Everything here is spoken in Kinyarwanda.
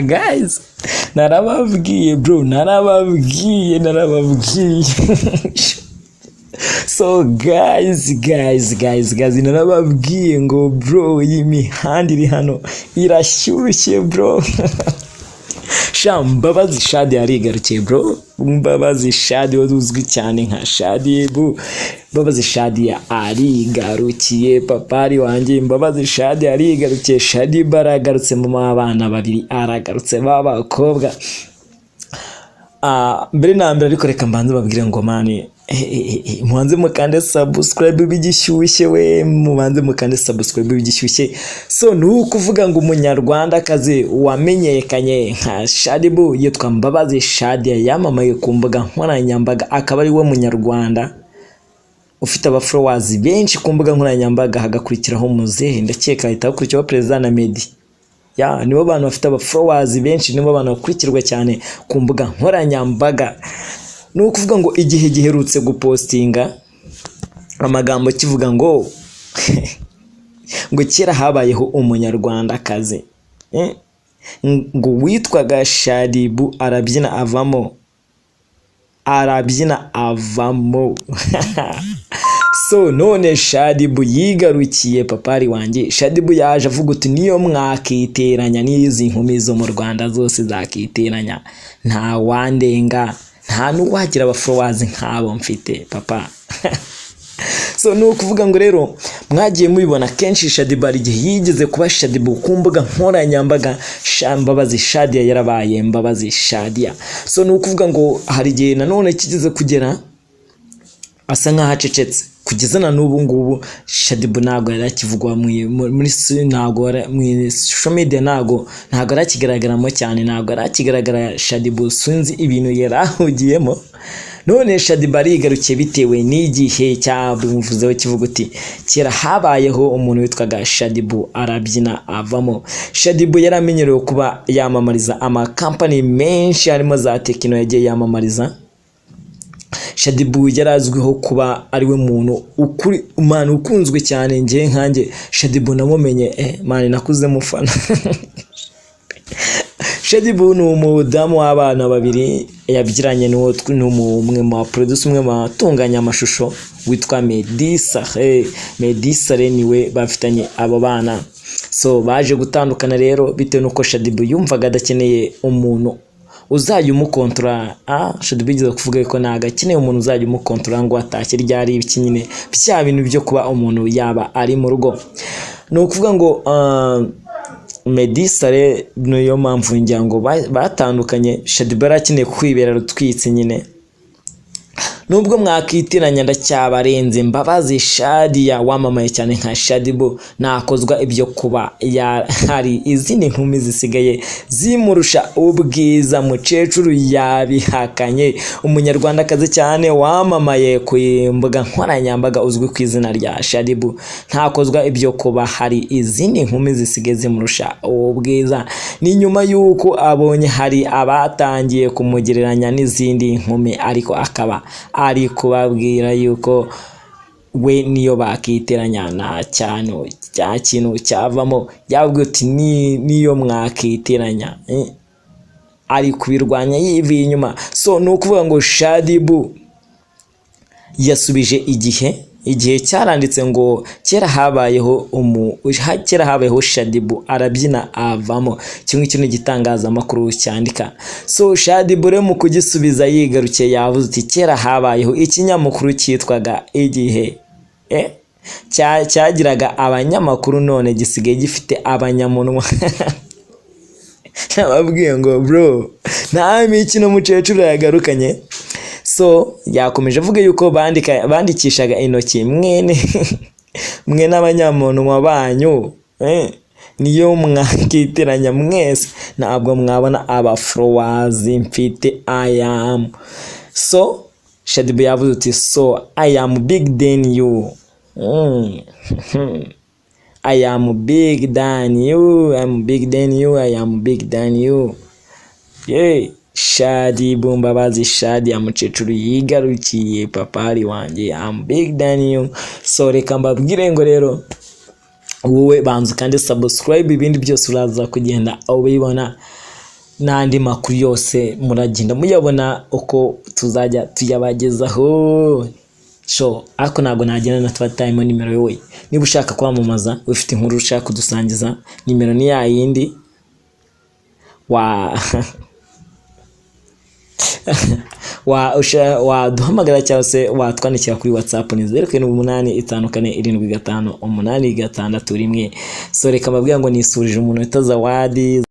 Guys, narababwiye bro, narababwiye. So guys, narababwiye ngo bro, iyi mihanda iri hano irashyushye bro. Mbabazi Shadi yarigarukiye bro. Mbabazi Shadi uzwi cyane nka shadiboo. Mbabazi Shadi arigarukiye papari wanjye. Mbabazi Shadi arigarukiye. Shadiboo aragarutse mu abana babiri, aragarutse b'abakobwa. Mbere na mbere ariko reka mbanze babwire ngo mani mubanze mukande subscribe bigishyushye we, mubanze mukande subscribe bigishyushye. So nukuvuga ngo umunyarwanda kazi wamenyekanye nka Shadiboo yitwa Mbabazi Shadi, yamamaye ku mbuga nkoranyambaga, akaba ari we munyarwanda ufite abafollowers benshi ku mbuga nkoranyambaga, hagakurikiraho muzehe, ndakeka ahita hakurikiraho Perezida na Meddy. Nibo bantu bafite abafollowers benshi, nibo bantu bakurikirwa cyane ku mbuga nkoranyambaga. Nukuvuga ngo igihe giherutse gupostinga amagambo kivuga ngo ngo kera habayeho umunyarwanda kazi ngo witwaga Shadiboo arabyina avamo. So none Shadiboo yigarukiye papari wanjye. Shadiboo yaje avuga uti niyo mwakiteranya n'izi nkumi zo mu Rwanda zose zakiteranya, nta wandenga, nta n'uwagira abafollowers nk'abo mfite papa. So nukuvuga ngo rero mwagiye mubibona kenshi Shadiboo igihe yigeze kuba Shadiboo ku mbuga nkoranyambaga, Mbabazi Shadi yarabaye Mbabazi Shadi. So nukuvuga ngo hari igihe nanone kigeze kugera asa nkaho acecetse, kugeza na n'ubu ngubu Shadiboo ntabwo yarakivugwa muri social media, ntabwo yarakigaragaramo cyane, ntabwo yarakigaragara Shadiboo, sinzi ibintu yarahugiyemo. None Shadiboo arigarukiye bitewe n'igihe cyabimuvuzeho kivuga uti kera habayeho umuntu witwaga Shadiboo arabyina avamo. Shadiboo yaramenyerewe kuba yamamariza company menshi harimo za Tekino yagiye yamamariza. Shadiboo yarazwiho kuba ari we muntu ukunzwe cyane. Nkanjye Shadiboo namumenye nakuze mufana. Shadiboo ni umudamu w'abana babiri yabyiranye n'umwe mu producer, umwe mu batunganya amashusho witwa Medisare niwe bafitanye abo bana. So baje gutandukana rero bitewe nuko Shadiboo yumvaga adakeneye umuntu uzajya umukontrola. Shadiboo yigize kuvuga ko ntago akeneye umuntu uzajya umukontrola ngo atashye ryari ibiki nyine bya bintu byo kuba umuntu yaba ari mu rugo. No kuvuga ngo Medisare niyo mpamvu ngira ngo batandukanye. Shadiboo arakeneye kwibera rutwitse nyine. Nubwo mwakitiranya ndacyabarenze Mbabazi Shadi wamamaye cyane nka Shadiboo nakozwa ibyo kuba hari izindi nkumi zisigaye zimurusha ubwiza. Mukecuru yabihakanye. Umunyarwanda kazi cyane wamamaye ku mbuga nkoranyambaga uzwi ku izina rya Shadiboo ntakozwa ibyo kuba hari izindi nkumi zisigaye zimurusha ubwiza. Ni nyuma yuko abonye hari abatangiye kumugereranya n'izindi nkumi, ariko akaba ari kubabwira yuko we niyo bakiteranya nta kintu cyavamo. Yabwiye uti niyo mwakiteranya ari kubirwanya yivuye inyuma. So nukuvuga ngo Shadiboo yasubije igihe cyaranditse ngo kera habayeho Shadiboo arabyina avamo. Kimwe cyo gitangazamakuru cyandika. So Shadiboo rero mu kugisubiza yigarukiye yavuze uti kera habayeho ikinyamakuru cyitwaga Igihe cyagiraga abanyamakuru, none gisigaye gifite abanyamunwa. Nababwiye ngo bro nta mikino mukecuru yagarukanye. So yakomeje avuga yuko bandikishaga intoki mwe n'abanyamunwa banyu niyo mwakiteranya mwese ntabwo mwabona abafollowers mfite. So Shadiboo yavuze uti so I am big than you. I am big than you. Shadiboo Mbabazi Shadi mukecuru yigarukiye papari wanjye, I'm big than you. So reka mbabwire ngo rero wowe banza kandi subscribe, ibindi byose uraza kugenda ubibona, n'andi makuru yose muragenda muyabona uko tuzajya tuyabagezaho. Ariko ntabwo nagenda na time nimero yowe. Niba ushaka kwamamaza ufite inkuru ushaka kudusangiza, nimero ni ya yindi waduhamagara cyangwa se watwandikira kuri WhatsApp ni 0785475861. Reka mbabwira ngo nisurije umuntu wita Zawadi.